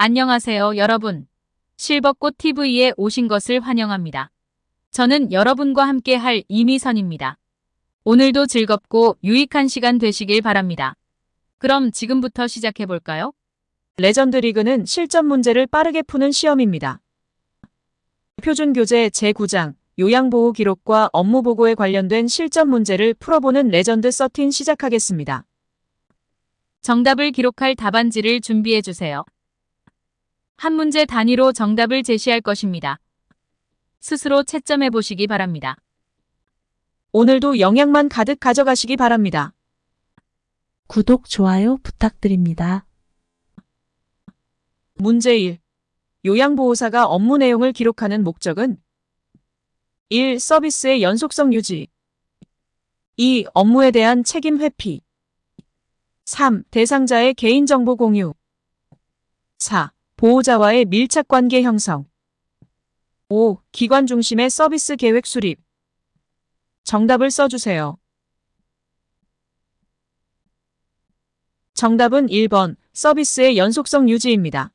안녕하세요, 여러분. 실버꽃 TV에 오신 것을 환영합니다. 저는 여러분과 함께 할 이미선입니다. 오늘도 즐겁고 유익한 시간 되시길 바랍니다. 그럼 지금부터 시작해 볼까요? 레전드 리그는 실전 문제를 빠르게 푸는 시험입니다. 표준 교재 제9장 요양보호 기록과 업무 보고에 관련된 실전 문제를 풀어보는 레전드 13 시작하겠습니다. 정답을 기록할 답안지를 준비해 주세요. 한 문제 단위로 정답을 제시할 것입니다. 스스로 채점해 보시기 바랍니다. 오늘도 영양만 가득 가져가시기 바랍니다. 구독, 좋아요 부탁드립니다. 문제 1. 요양보호사가 업무 내용을 기록하는 목적은 1. 서비스의 연속성 유지 2. 업무에 대한 책임 회피 3. 대상자의 개인정보 공유 4. 보호자와의 밀착관계 형성 5. 기관 중심의 서비스 계획 수립 정답을 써주세요. 정답은 1번 서비스의 연속성 유지입니다.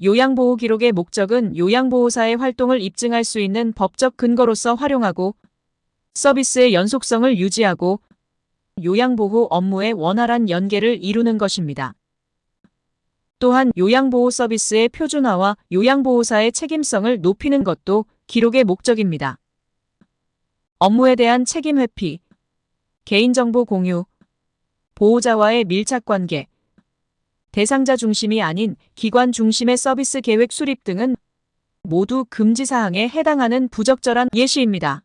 요양보호 기록의 목적은 요양보호사의 활동을 입증할 수 있는 법적 근거로서 활용하고 서비스의 연속성을 유지하고 요양보호 업무의 원활한 연계를 이루는 것입니다. 또한 요양보호 서비스의 표준화와 요양보호사의 책임성을 높이는 것도 기록의 목적입니다. 업무에 대한 책임 회피, 개인정보 공유, 보호자와의 밀착관계, 대상자 중심이 아닌 기관 중심의 서비스 계획 수립 등은 모두 금지사항에 해당하는 부적절한 예시입니다.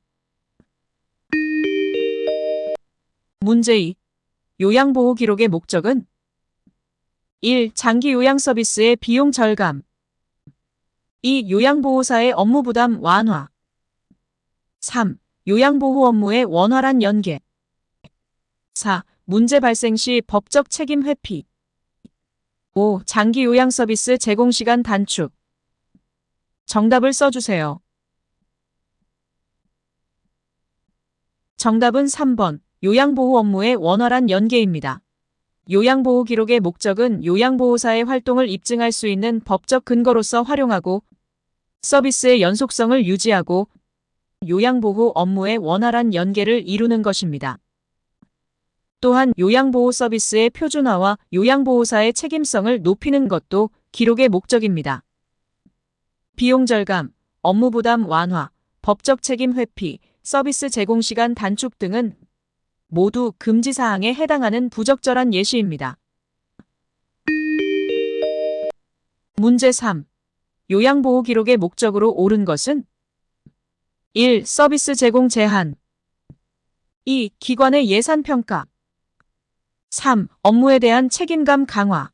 문제 2. 요양보호 기록의 목적은 1. 장기 요양 서비스의 비용 절감 2. 요양보호사의 업무 부담 완화 3. 요양보호 업무의 원활한 연계 4. 문제 발생 시 법적 책임 회피 5. 장기 요양 서비스 제공 시간 단축 정답을 써주세요. 정답은 3번 요양보호 업무의 원활한 연계입니다. 요양보호 기록의 목적은 요양보호사의 활동을 입증할 수 있는 법적 근거로서 활용하고 서비스의 연속성을 유지하고 요양보호 업무의 원활한 연계를 이루는 것입니다. 또한 요양보호 서비스의 표준화와 요양보호사의 책임성을 높이는 것도 기록의 목적입니다. 비용 절감, 업무 부담 완화, 법적 책임 회피, 서비스 제공 시간 단축 등은 모두 금지사항에 해당하는 부적절한 예시입니다. 문제 3. 요양보호 기록의 목적으로 옳은 것은 1. 서비스 제공 제한 2. 기관의 예산 평가 3. 업무에 대한 책임감 강화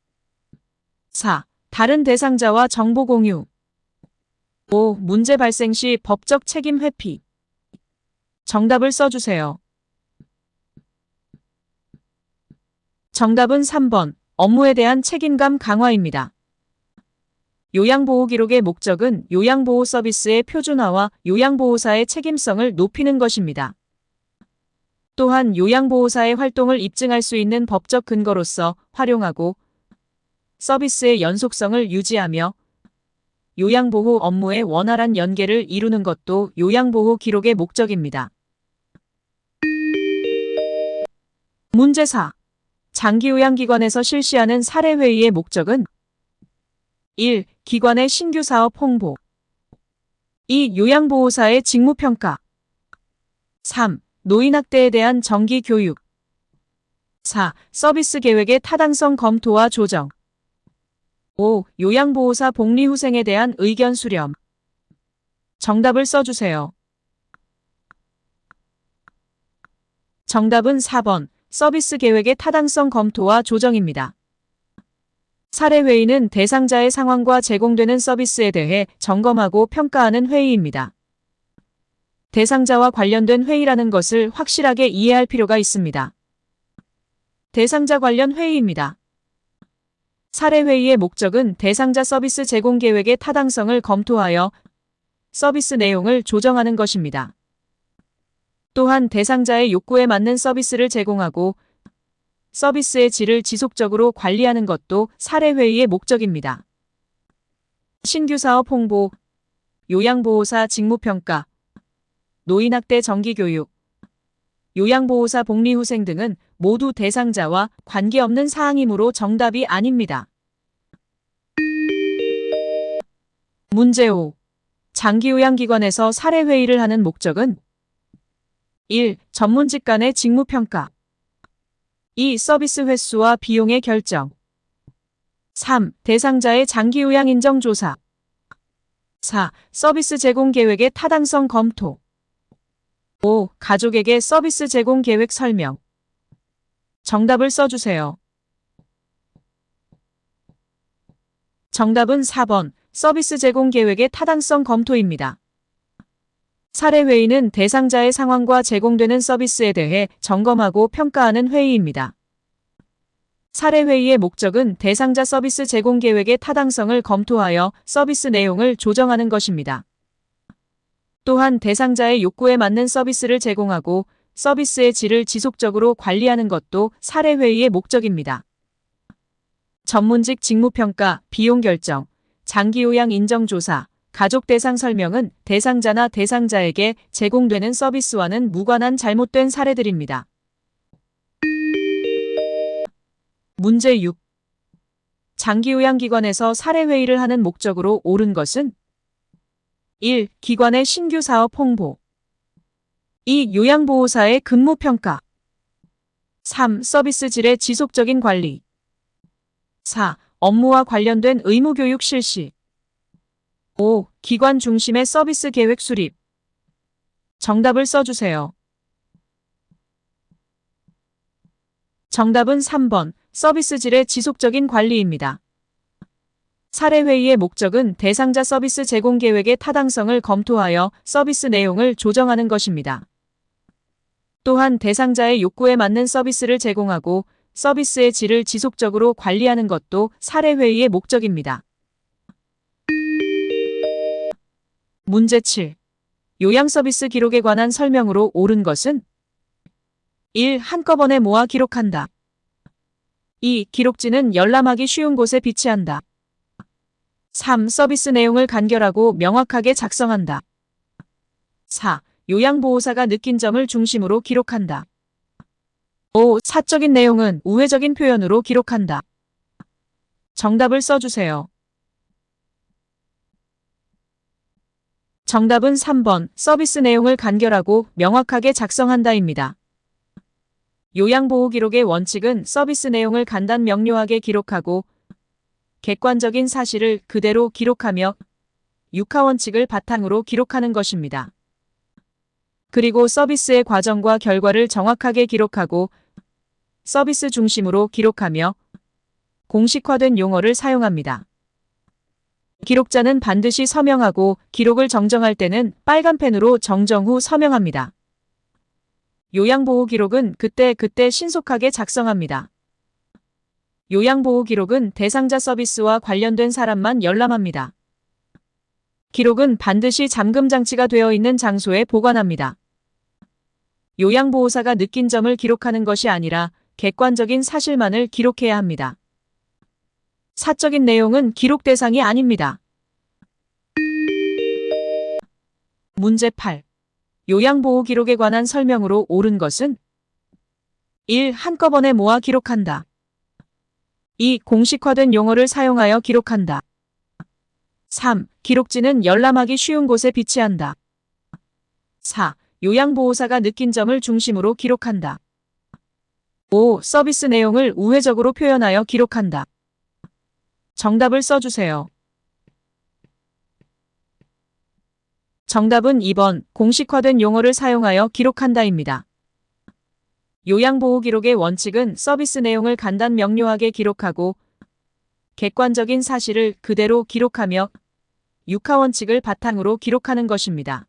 4. 다른 대상자와 정보 공유 5. 문제 발생 시 법적 책임 회피 정답을 써주세요. 정답은 3번 업무에 대한 책임감 강화입니다. 요양보호 기록의 목적은 요양보호 서비스의 표준화와 요양보호사의 책임성을 높이는 것입니다. 또한 요양보호사의 활동을 입증할 수 있는 법적 근거로서 활용하고 서비스의 연속성을 유지하며 요양보호 업무의 원활한 연계를 이루는 것도 요양보호 기록의 목적입니다. 문제 4. 장기요양기관에서 실시하는 사례회의의 목적은 1. 기관의 신규 사업 홍보 2. 요양보호사의 직무평가 3. 노인학대에 대한 정기교육 4. 서비스 계획의 타당성 검토와 조정 5. 요양보호사 복리후생에 대한 의견 수렴 정답을 써주세요. 정답은 4번 서비스 계획의 타당성 검토와 조정입니다. 사례회의는 대상자의 상황과 제공되는 서비스에 대해 점검하고 평가하는 회의입니다. 대상자와 관련된 회의라는 것을 확실하게 이해할 필요가 있습니다. 대상자 관련 회의입니다. 사례회의의 목적은 대상자 서비스 제공 계획의 타당성을 검토하여 서비스 내용을 조정하는 것입니다. 또한 대상자의 욕구에 맞는 서비스를 제공하고 서비스의 질을 지속적으로 관리하는 것도 사례회의의 목적입니다. 신규 사업 홍보, 요양보호사 직무평가, 노인학대 정기교육, 요양보호사 복리후생 등은 모두 대상자와 관계없는 사항이므로 정답이 아닙니다. 문제 5. 장기요양기관에서 사례회의를 하는 목적은 1. 전문직 간의 직무평가 2. 서비스 횟수와 비용의 결정 3. 대상자의 장기요양 인정 조사 4. 서비스 제공 계획의 타당성 검토 5. 가족에게 서비스 제공 계획 설명. 정답을 써주세요. 정답은 4번 서비스 제공 계획의 타당성 검토입니다. 사례회의는 대상자의 상황과 제공되는 서비스에 대해 점검하고 평가하는 회의입니다. 사례회의의 목적은 대상자 서비스 제공 계획의 타당성을 검토하여 서비스 내용을 조정하는 것입니다. 또한 대상자의 욕구에 맞는 서비스를 제공하고 서비스의 질을 지속적으로 관리하는 것도 사례회의의 목적입니다. 전문직 직무평가, 비용 결정, 장기요양 인정조사, 가족 대상 설명은 대상자나 대상자에게 제공되는 서비스와는 무관한 잘못된 사례들입니다. 문제 6. 장기요양기관에서 사례회의를 하는 목적으로 옳은 것은 1. 기관의 신규 사업 홍보 2. 요양보호사의 근무평가 3. 서비스 질의 지속적인 관리 4. 업무와 관련된 의무교육 실시 5. 기관 중심의 서비스 계획 수립. 정답을 써주세요. 정답은 3번 서비스 질의 지속적인 관리입니다. 사례회의의 목적은 대상자 서비스 제공 계획의 타당성을 검토하여 서비스 내용을 조정하는 것입니다. 또한 대상자의 욕구에 맞는 서비스를 제공하고 서비스의 질을 지속적으로 관리하는 것도 사례회의의 목적입니다. 문제 7. 요양서비스 기록에 관한 설명으로 옳은 것은 1. 한꺼번에 모아 기록한다. 2. 기록지는 열람하기 쉬운 곳에 비치한다. 3. 서비스 내용을 간결하고 명확하게 작성한다. 4. 요양보호사가 느낀 점을 중심으로 기록한다. 5. 사적인 내용은 우회적인 표현으로 기록한다. 정답을 써주세요. 정답은 3번 서비스 내용을 간결하고 명확하게 작성한다입니다. 요양보호 기록의 원칙은 서비스 내용을 간단 명료하게 기록하고 객관적인 사실을 그대로 기록하며 육하원칙을 바탕으로 기록하는 것입니다. 그리고 서비스의 과정과 결과를 정확하게 기록하고 서비스 중심으로 기록하며 공식화된 용어를 사용합니다. 기록자는 반드시 서명하고 기록을 정정할 때는 빨간 펜으로 정정 후 서명합니다. 요양보호 기록은 그때 신속하게 작성합니다. 요양보호 기록은 대상자 서비스와 관련된 사람만 열람합니다. 기록은 반드시 잠금 장치가 되어 있는 장소에 보관합니다. 요양보호사가 느낀 점을 기록하는 것이 아니라 객관적인 사실만을 기록해야 합니다. 사적인 내용은 기록 대상이 아닙니다. 문제 8. 요양보호 기록에 관한 설명으로 옳은 것은 1. 한꺼번에 모아 기록한다. 2. 공식화된 용어를 사용하여 기록한다. 3. 기록지는 열람하기 쉬운 곳에 비치한다. 4. 요양보호사가 느낀 점을 중심으로 기록한다. 5. 서비스 내용을 우회적으로 표현하여 기록한다. 정답을 써주세요. 정답은 2번 공식화된 용어를 사용하여 기록한다입니다. 요양보호 기록의 원칙은 서비스 내용을 간단 명료하게 기록하고 객관적인 사실을 그대로 기록하며 육하원칙을 바탕으로 기록하는 것입니다.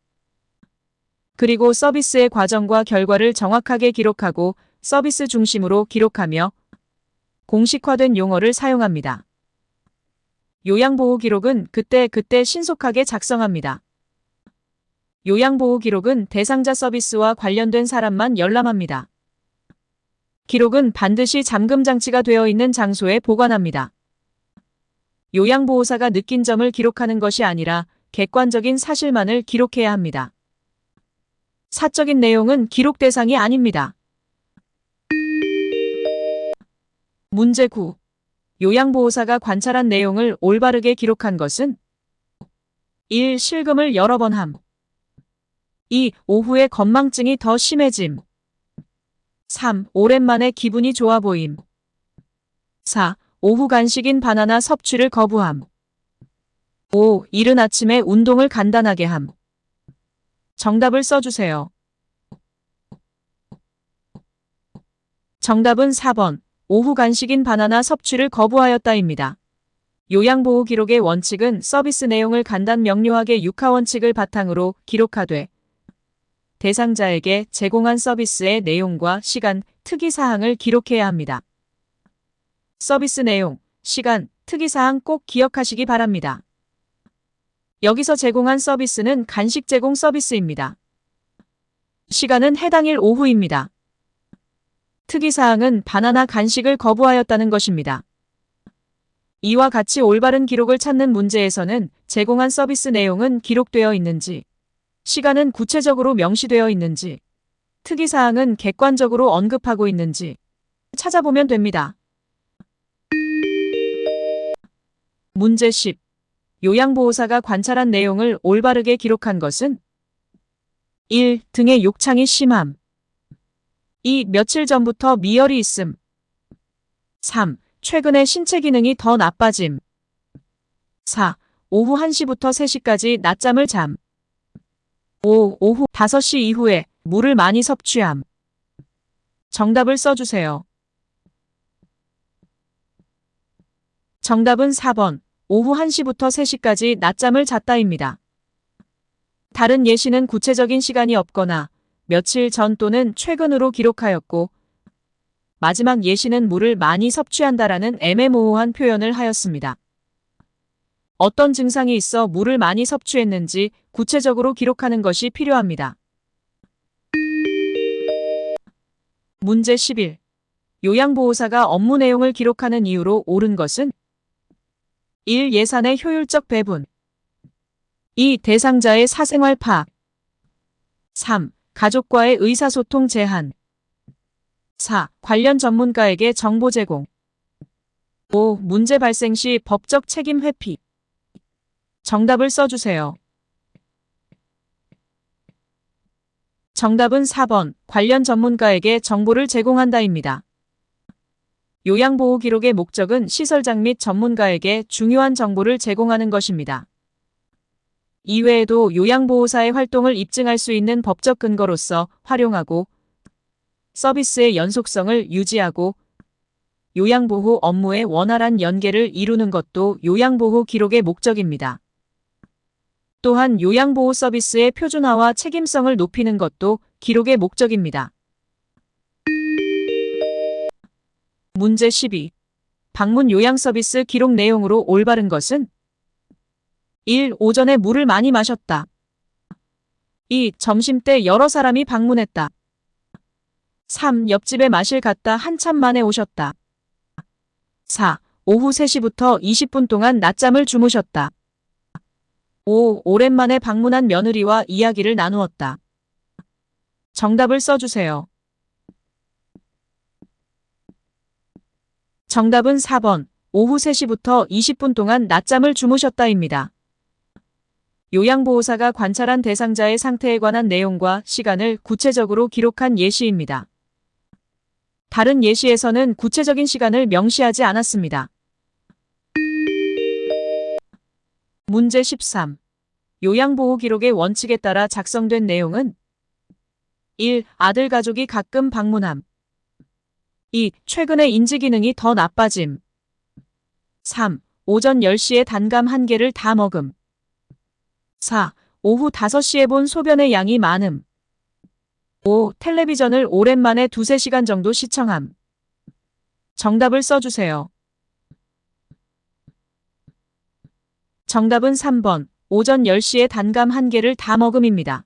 그리고 서비스의 과정과 결과를 정확하게 기록하고 서비스 중심으로 기록하며 공식화된 용어를 사용합니다. 요양보호 기록은 그때 신속하게 작성합니다. 요양보호 기록은 대상자 서비스와 관련된 사람만 열람합니다. 기록은 반드시 잠금 장치가 되어 있는 장소에 보관합니다. 요양보호사가 느낀 점을 기록하는 것이 아니라 객관적인 사실만을 기록해야 합니다. 사적인 내용은 기록 대상이 아닙니다. 문제 9. 요양보호사가 관찰한 내용을 올바르게 기록한 것은 1. 실금을 여러 번 함. 2. 오후에 건망증이 더 심해짐. 3. 오랜만에 기분이 좋아 보임. 4. 오후 간식인 바나나 섭취를 거부함. 5. 이른 아침에 운동을 간단하게 함. 정답을 써주세요. 정답은 4번. 오후 간식인 바나나 섭취를 거부하였다입니다. 요양보호 기록의 원칙은 서비스 내용을 간단 명료하게 6하 원칙을 바탕으로 기록하되 대상자에게 제공한 서비스의 내용과 시간, 특이사항을 기록해야 합니다. 서비스 내용, 시간, 특이사항 꼭 기억하시기 바랍니다. 여기서 제공한 서비스는 간식 제공 서비스입니다. 시간은 해당일 오후입니다. 특이사항은 바나나 간식을 거부하였다는 것입니다. 이와 같이 올바른 기록을 찾는 문제에서는 제공한 서비스 내용은 기록되어 있는지, 시간은 구체적으로 명시되어 있는지, 특이사항은 객관적으로 언급하고 있는지 찾아보면 됩니다. 문제 10. 요양보호사가 관찰한 내용을 올바르게 기록한 것은 1. 등의 욕창이 심함. 2. 며칠 전부터 미열이 있음. 3. 최근에 신체 기능이 더 나빠짐. 4. 오후 1시부터 3시까지 낮잠을 잠. 5. 오후 5시 이후에 물을 많이 섭취함. 정답을 써주세요. 정답은 4번. 오후 1시부터 3시까지 낮잠을 잤다입니다. 다른 예시는 구체적인 시간이 없거나 며칠 전 또는 최근으로 기록하였고 마지막 예시는 물을 많이 섭취한다라는 애매모호한 표현을 하였습니다. 어떤 증상이 있어 물을 많이 섭취했는지 구체적으로 기록하는 것이 필요합니다. 문제 11. 요양보호사가 업무 내용을 기록하는 이유로 옳은 것은 1. 예산의 효율적 배분. 2. 대상자의 사생활 파악. 3. 가족과의 의사소통 제한. 4. 관련 전문가에게 정보 제공. 5. 문제 발생 시 법적 책임 회피. 정답을 써주세요. 정답은 4번. 관련 전문가에게 정보를 제공한다입니다. 요양보호 기록의 목적은 시설장 및 전문가에게 중요한 정보를 제공하는 것입니다. 이외에도 요양보호사의 활동을 입증할 수 있는 법적 근거로서 활용하고 서비스의 연속성을 유지하고 요양보호 업무의 원활한 연계를 이루는 것도 요양보호 기록의 목적입니다. 또한 요양보호 서비스의 표준화와 책임성을 높이는 것도 기록의 목적입니다. 문제 12. 방문 요양 서비스 기록 내용으로 올바른 것은 1. 오전에 물을 많이 마셨다. 2. 점심때 여러 사람이 방문했다. 3. 옆집에 마실 갔다 한참 만에 오셨다. 4. 오후 3시부터 20분 동안 낮잠을 주무셨다. 5. 오랜만에 방문한 며느리와 이야기를 나누었다. 정답을 써주세요. 정답은 4번. 오후 3시부터 20분 동안 낮잠을 주무셨다입니다. 요양보호사가 관찰한 대상자의 상태에 관한 내용과 시간을 구체적으로 기록한 예시입니다. 다른 예시에서는 구체적인 시간을 명시하지 않았습니다. 문제 13. 요양보호 기록의 원칙에 따라 작성된 내용은 1. 아들 가족이 가끔 방문함. 2. 최근에 인지기능이 더 나빠짐. 3. 오전 10시에 단감 1개를 다 먹음. 4. 오후 5시에 본 소변의 양이 많음. 5. 텔레비전을 오랜만에 2-3시간 정도 시청함. 정답을 써주세요. 정답은 3번. 오전 10시에 단감 1개를 다 먹음입니다.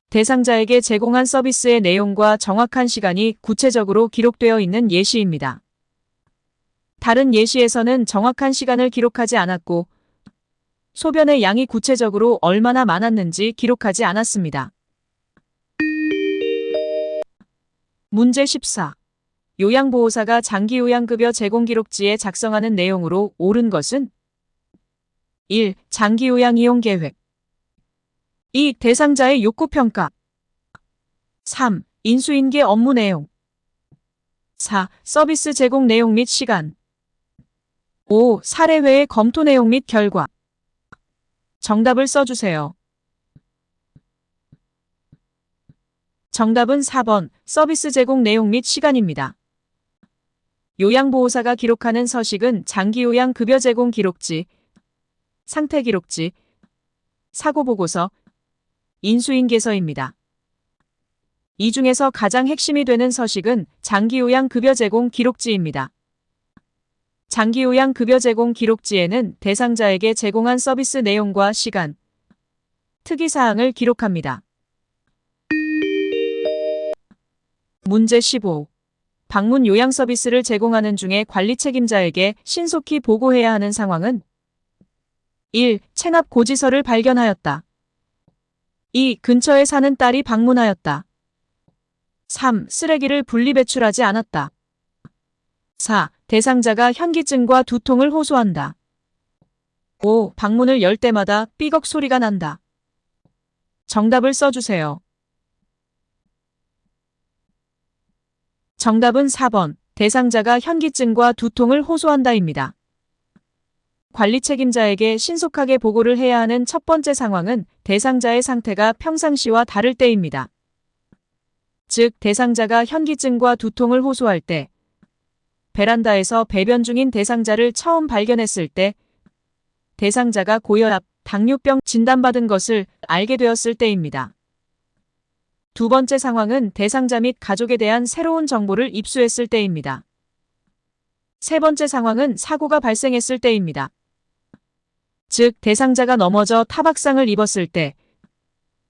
대상자에게 제공한 서비스의 내용과 정확한 시간이 구체적으로 기록되어 있는 예시입니다. 다른 예시에서는 정확한 시간을 기록하지 않았고 소변의 양이 구체적으로 얼마나 많았는지 기록하지 않았습니다. 문제 14. 요양보호사가 장기요양급여 제공기록지에 작성하는 내용으로 옳은 것은 1. 장기요양 이용계획 2. 대상자의 욕구평가 3. 인수인계 업무 내용 4. 서비스 제공 내용 및 시간 5. 사례회의 검토 내용 및 결과 정답을 써주세요. 정답은 4번 서비스 제공 내용 및 시간입니다. 요양보호사가 기록하는 서식은 장기요양 급여 제공 기록지, 상태기록지, 사고보고서, 인수인계서입니다. 이 중에서 가장 핵심이 되는 서식은 장기요양 급여 제공 기록지입니다. 장기요양 급여 제공 기록지에는 대상자에게 제공한 서비스 내용과 시간, 특이사항을 기록합니다. 문제 15. 방문 요양 서비스를 제공하는 중에 관리 책임자에게 신속히 보고해야 하는 상황은 1. 체납 고지서를 발견하였다. 2. 근처에 사는 딸이 방문하였다. 3. 쓰레기를 분리배출하지 않았다. 4. 대상자가 현기증과 두통을 호소한다. 5. 방문을 열 때마다 삐걱 소리가 난다. 정답을 써주세요. 정답은 4번. 대상자가 현기증과 두통을 호소한다입니다. 관리 책임자에게 신속하게 보고를 해야 하는 첫 번째 상황은 대상자의 상태가 평상시와 다를 때입니다. 즉, 대상자가 현기증과 두통을 호소할 때, 베란다에서 배변 중인 대상자를 처음 발견했을 때, 대상자가 고혈압, 당뇨병 진단받은 것을 알게 되었을 때입니다. 두 번째 상황은 대상자 및 가족에 대한 새로운 정보를 입수했을 때입니다. 세 번째 상황은 사고가 발생했을 때입니다. 즉, 대상자가 넘어져 타박상을 입었을 때,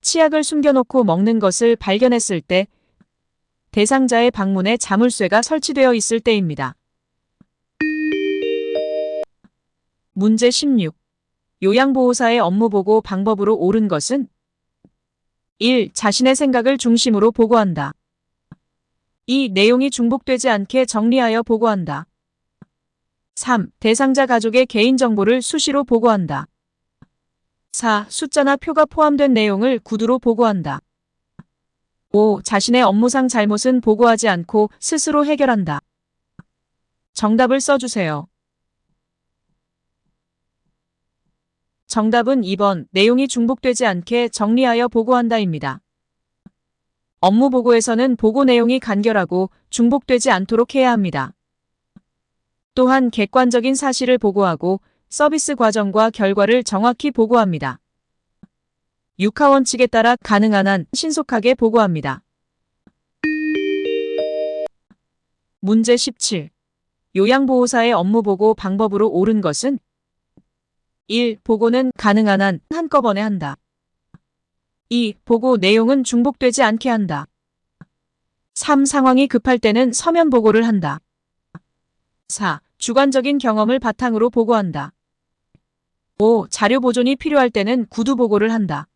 치약을 숨겨놓고 먹는 것을 발견했을 때, 대상자의 방문에 자물쇠가 설치되어 있을 때입니다. 문제 16. 요양보호사의 업무보고 방법으로 옳은 것은 1. 자신의 생각을 중심으로 보고한다. 2. 내용이 중복되지 않게 정리하여 보고한다. 3. 대상자 가족의 개인정보를 수시로 보고한다. 4. 숫자나 표가 포함된 내용을 구두로 보고한다. 5. 자신의 업무상 잘못은 보고하지 않고 스스로 해결한다. 정답을 써주세요. 정답은 2번 내용이 중복되지 않게 정리하여 보고한다입니다. 업무 보고에서는 보고 내용이 간결하고 중복되지 않도록 해야 합니다. 또한 객관적인 사실을 보고하고 서비스 과정과 결과를 정확히 보고합니다. 육하원칙에 따라 가능한 한 신속하게 보고합니다. 문제 17. 요양보호사의 업무보고 방법으로 옳은 것은 1. 보고는 가능한 한 한꺼번에 한다. 2. 보고 내용은 중복되지 않게 한다. 3. 상황이 급할 때는 서면 보고를 한다. 4. 주관적인 경험을 바탕으로 보고한다. 5. 자료 보존이 필요할 때는 구두 보고를 한다.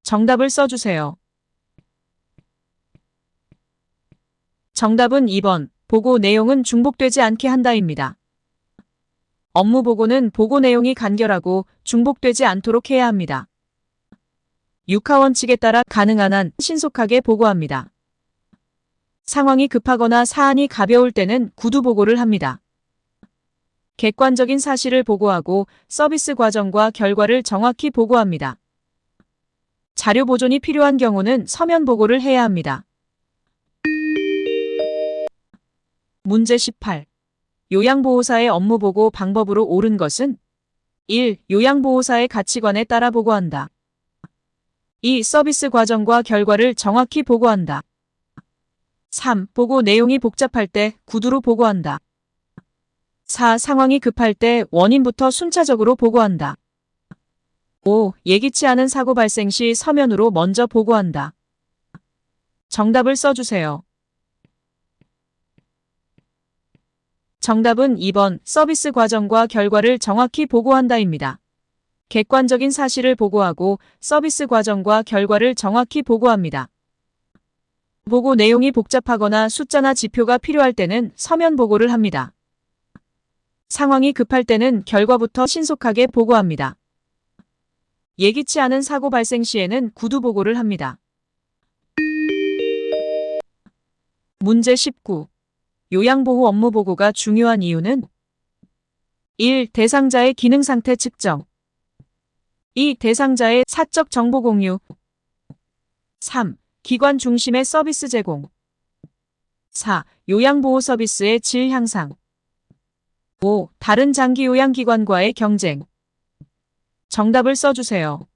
정답을 써주세요. 정답은 2번. 보고 내용은 중복되지 않게 한다입니다. 업무 보고는 보고 내용이 간결하고 중복되지 않도록 해야 합니다. 육하원칙에 따라 가능한 한 신속하게 보고합니다. 상황이 급하거나 사안이 가벼울 때는 구두 보고를 합니다. 객관적인 사실을 보고하고 서비스 과정과 결과를 정확히 보고합니다. 자료 보존이 필요한 경우는 서면 보고를 해야 합니다. 문제 18. 요양보호사의 업무보고 방법으로 옳은 것은 1. 요양보호사의 가치관에 따라 보고한다. 2. 서비스 과정과 결과를 정확히 보고한다. 3. 보고 내용이 복잡할 때 구두로 보고한다. 4. 상황이 급할 때 원인부터 순차적으로 보고한다. 5. 예기치 않은 사고 발생 시 서면으로 먼저 보고한다. 정답을 써주세요. 정답은 2번 서비스 과정과 결과를 정확히 보고한다입니다. 객관적인 사실을 보고하고 서비스 과정과 결과를 정확히 보고합니다. 보고 내용이 복잡하거나 숫자나 지표가 필요할 때는 서면 보고를 합니다. 상황이 급할 때는 결과부터 신속하게 보고합니다. 예기치 않은 사고 발생 시에는 구두 보고를 합니다. 문제 19. 요양보호 업무 보고가 중요한 이유는 1. 대상자의 기능 상태 측정 2. 대상자의 사적 정보 공유 3. 기관 중심의 서비스 제공 4. 요양보호 서비스의 질 향상 5. 다른 장기 요양기관과의 경쟁 정답을 써주세요.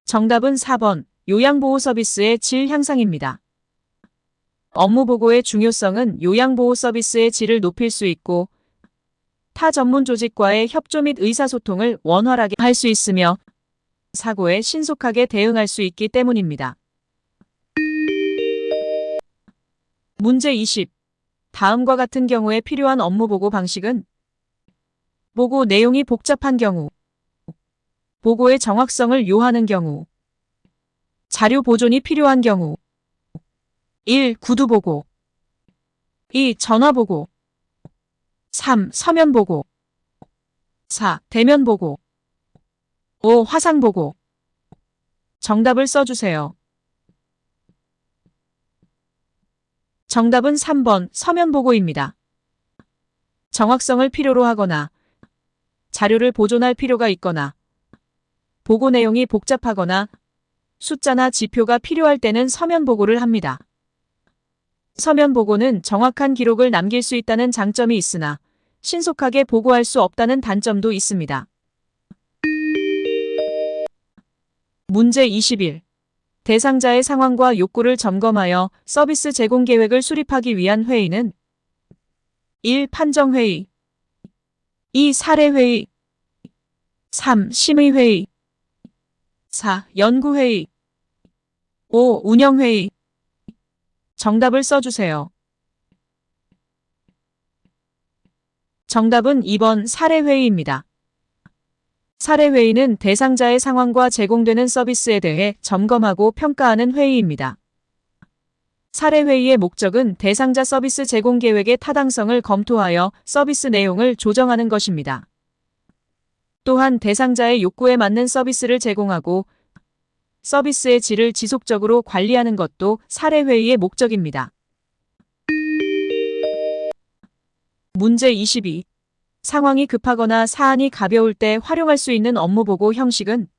정답은 4번 요양보호 서비스의 질 향상입니다. 업무보고의 중요성은 요양보호 서비스의 질을 높일 수 있고 타 전문 조직과의 협조 및 의사소통을 원활하게 할 수 있으며 사고에 신속하게 대응할 수 있기 때문입니다. 문제 20. 다음과 같은 경우에 필요한 업무보고 방식은 보고 내용이 복잡한 경우, 보고의 정확성을 요하는 경우, 자료 보존이 필요한 경우 1. 구두보고 2. 전화보고 3. 서면보고 4. 대면보고 5. 화상보고 정답을 써주세요. 정답은 3번 서면보고입니다. 정확성을 필요로 하거나 자료를 보존할 필요가 있거나 보고 내용이 복잡하거나 숫자나 지표가 필요할 때는 서면보고를 합니다. 서면보고는 정확한 기록을 남길 수 있다는 장점이 있으나 신속하게 보고할 수 없다는 단점도 있습니다. 문제 21. 대상자의 상황과 욕구를 점검하여 서비스 제공 계획을 수립하기 위한 회의는 1. 판정회의 2. 사례회의 3. 심의회의 4. 연구회의 5. 운영회의 정답을 써주세요. 정답은 2번 사례회의입니다. 사례회의는 대상자의 상황과 제공되는 서비스에 대해 점검하고 평가하는 회의입니다. 사례회의의 목적은 대상자 서비스 제공 계획의 타당성을 검토하여 서비스 내용을 조정하는 것입니다. 또한 대상자의 욕구에 맞는 서비스를 제공하고 서비스의 질을 지속적으로 관리하는 것도 사례회의의 목적입니다. 문제 22. 상황이 급하거나 사안이 가벼울 때 활용할 수 있는 업무보고 형식은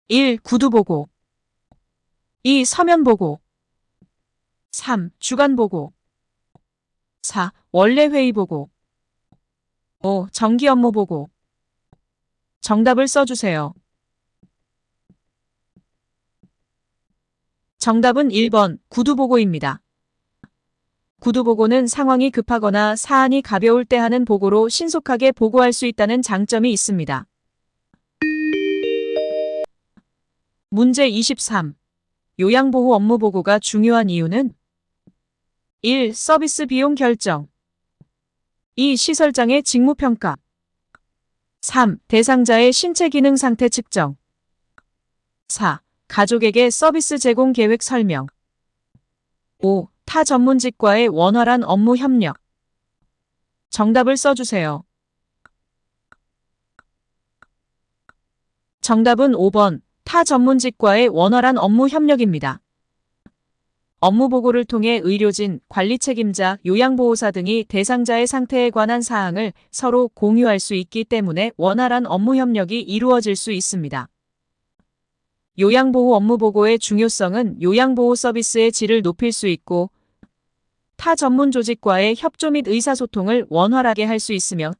1. 구두보고 2. 서면보고 3. 주간보고 4. 원래회의보고 5. 정기업무보고 정답을 써주세요. 정답은 1번 구두보고입니다. 구두보고는 상황이 급하거나 사안이 가벼울 때 하는 보고로 신속하게 보고할 수 있다는 장점이 있습니다. 문제 23. 요양보호 업무보고가 중요한 이유는 1. 서비스 비용 결정 2. 시설장의 직무평가 3. 대상자의 신체 기능 상태 측정 4. 가족에게 서비스 제공 계획 설명 5. 타 전문직과의 원활한 업무 협력 정답을 써주세요. 정답은 5번 타 전문직과의 원활한 업무 협력입니다. 업무 보고를 통해 의료진, 관리 책임자, 요양보호사 등이 대상자의 상태에 관한 사항을 서로 공유할 수 있기 때문에 원활한 업무 협력이 이루어질 수 있습니다. 요양보호 업무 보고의 중요성은 요양보호 서비스의 질을 높일 수 있고 타 전문 조직과의 협조 및 의사소통을 원활하게 할 수 있으며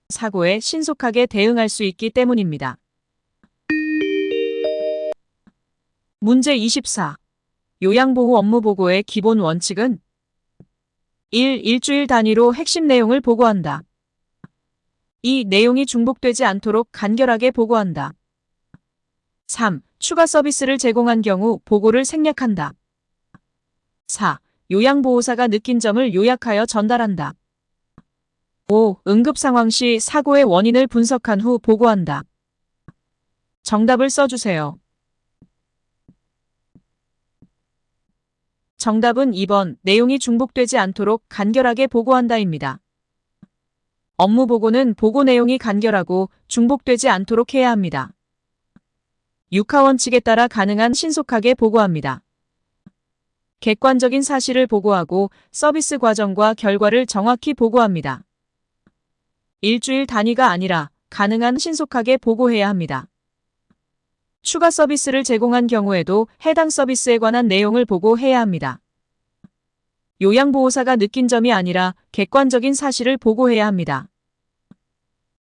사고에 신속하게 대응할 수 있기 때문입니다. 문제 24. 요양보호 업무 보고의 기본 원칙은 1. 일주일 단위로 핵심 내용을 보고한다. 2. 내용이 중복되지 않도록 간결하게 보고한다. 3. 추가 서비스를 제공한 경우 보고를 생략한다. 4. 요양보호사가 느낀 점을 요약하여 전달한다. 5. 응급 상황 시 사고의 원인을 분석한 후 보고한다. 정답을 써주세요. 정답은 2번 내용이 중복되지 않도록 간결하게 보고한다입니다. 업무 보고는 보고 내용이 간결하고 중복되지 않도록 해야 합니다. 육하원칙에 따라 가능한 신속하게 보고합니다. 객관적인 사실을 보고하고 서비스 과정과 결과를 정확히 보고합니다. 일주일 단위가 아니라 가능한 신속하게 보고해야 합니다. 추가 서비스를 제공한 경우에도 해당 서비스에 관한 내용을 보고해야 합니다. 요양보호사가 느낀 점이 아니라 객관적인 사실을 보고해야 합니다.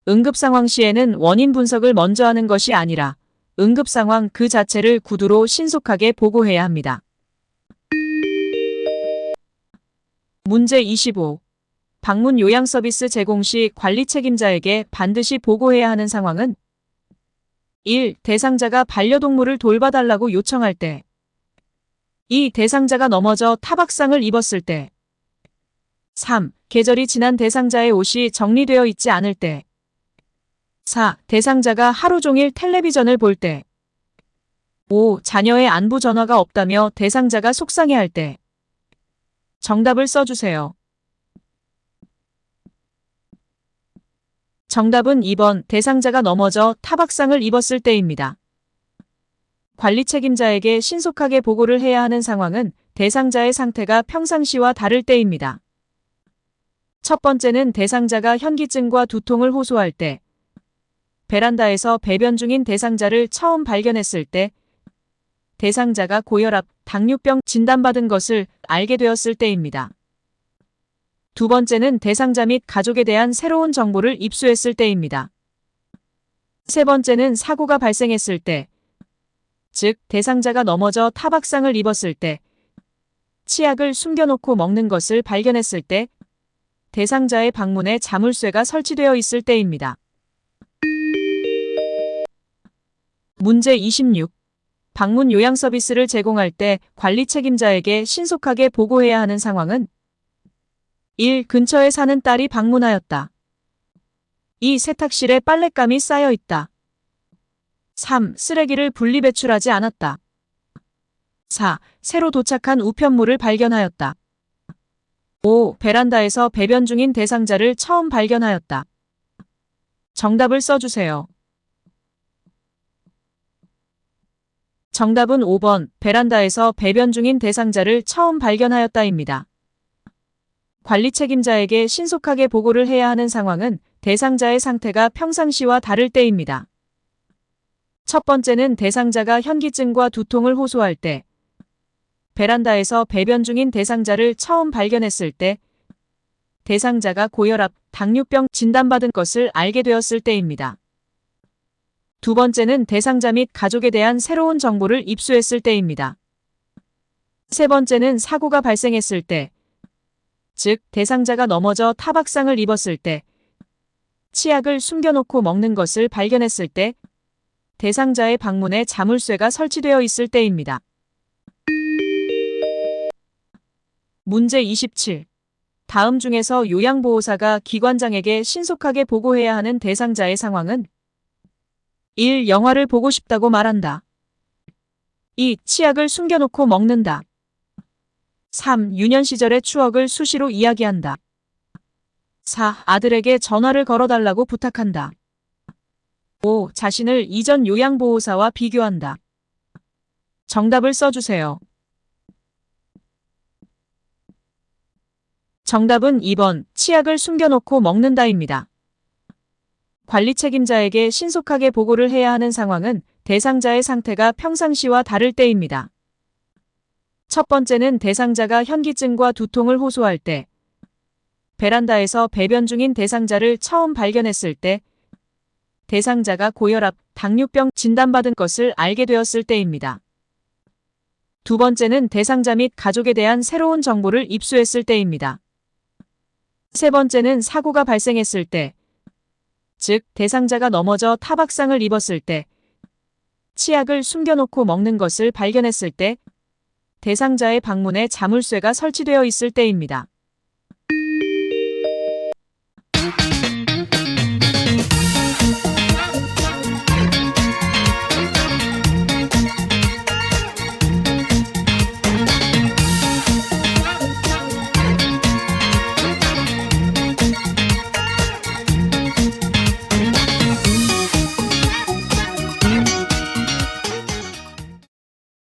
응급 상황 시에는 원인 분석을 먼저 하는 것이 아니라 응급 상황 그 자체를 구두로 신속하게 보고해야 합니다. 문제 25. 방문 요양 서비스 제공 시 관리 책임자에게 반드시 보고해야 하는 상황은 1. 대상자가 반려동물을 돌봐달라고 요청할 때 2. 대상자가 넘어져 타박상을 입었을 때 3. 계절이 지난 대상자의 옷이 정리되어 있지 않을 때 4. 대상자가 하루 종일 텔레비전을 볼 때 5. 자녀의 안부 전화가 없다며 대상자가 속상해할 때 정답을 써주세요. 정답은 2번 대상자가 넘어져 타박상을 입었을 때입니다. 관리 책임자에게 신속하게 보고를 해야 하는 상황은 대상자의 상태가 평상시와 다를 때입니다. 첫 번째는 대상자가 현기증과 두통을 호소할 때, 베란다에서 배변 중인 대상자를 처음 발견했을 때, 대상자가 고혈압, 당뇨병 진단받은 것을 알게 되었을 때입니다. 두 번째는 대상자 및 가족에 대한 새로운 정보를 입수했을 때입니다. 세 번째는 사고가 발생했을 때, 즉 대상자가 넘어져 타박상을 입었을 때, 치약을 숨겨놓고 먹는 것을 발견했을 때, 대상자의 방문에 자물쇠가 설치되어 있을 때입니다. 문제 26. 방문 요양 서비스를 제공할 때 관리 책임자에게 신속하게 보고해야 하는 상황은 1. 근처에 사는 딸이 방문하였다. 2. 세탁실에 빨랫감이 쌓여 있다. 3. 쓰레기를 분리배출하지 않았다. 4. 새로 도착한 우편물을 발견하였다. 5. 베란다에서 배변 중인 대상자를 처음 발견하였다. 정답을 써주세요. 정답은 5번 베란다에서 배변 중인 대상자를 처음 발견하였다입니다. 관리 책임자에게 신속하게 보고를 해야 하는 상황은 대상자의 상태가 평상시와 다를 때입니다. 첫 번째는 대상자가 현기증과 두통을 호소할 때, 베란다에서 배변 중인 대상자를 처음 발견했을 때, 대상자가 고혈압, 당뇨병 진단받은 것을 알게 되었을 때입니다. 두 번째는 대상자 및 가족에 대한 새로운 정보를 입수했을 때입니다. 세 번째는 사고가 발생했을 때, 즉 대상자가 넘어져 타박상을 입었을 때, 치약을 숨겨놓고 먹는 것을 발견했을 때, 대상자의 방문에 자물쇠가 설치되어 있을 때입니다. 문제 27. 다음 중에서 요양보호사가 기관장에게 신속하게 보고해야 하는 대상자의 상황은 1. 영화를 보고 싶다고 말한다. 2. 치약을 숨겨놓고 먹는다. 3. 유년 시절의 추억을 수시로 이야기한다. 4. 아들에게 전화를 걸어달라고 부탁한다. 5. 자신을 이전 요양보호사와 비교한다. 정답을 써주세요. 정답은 2번 치약을 숨겨놓고 먹는다입니다. 관리 책임자에게 신속하게 보고를 해야 하는 상황은 대상자의 상태가 평상시와 다를 때입니다. 첫 번째는 대상자가 현기증과 두통을 호소할 때, 베란다에서 배변 중인 대상자를 처음 발견했을 때, 대상자가 고혈압, 당뇨병 진단받은 것을 알게 되었을 때입니다. 두 번째는 대상자 및 가족에 대한 새로운 정보를 입수했을 때입니다. 세 번째는 사고가 발생했을 때, 즉 대상자가 넘어져 타박상을 입었을 때, 치약을 숨겨놓고 먹는 것을 발견했을 때, 대상자의 방문에 자물쇠가 설치되어 있을 때입니다.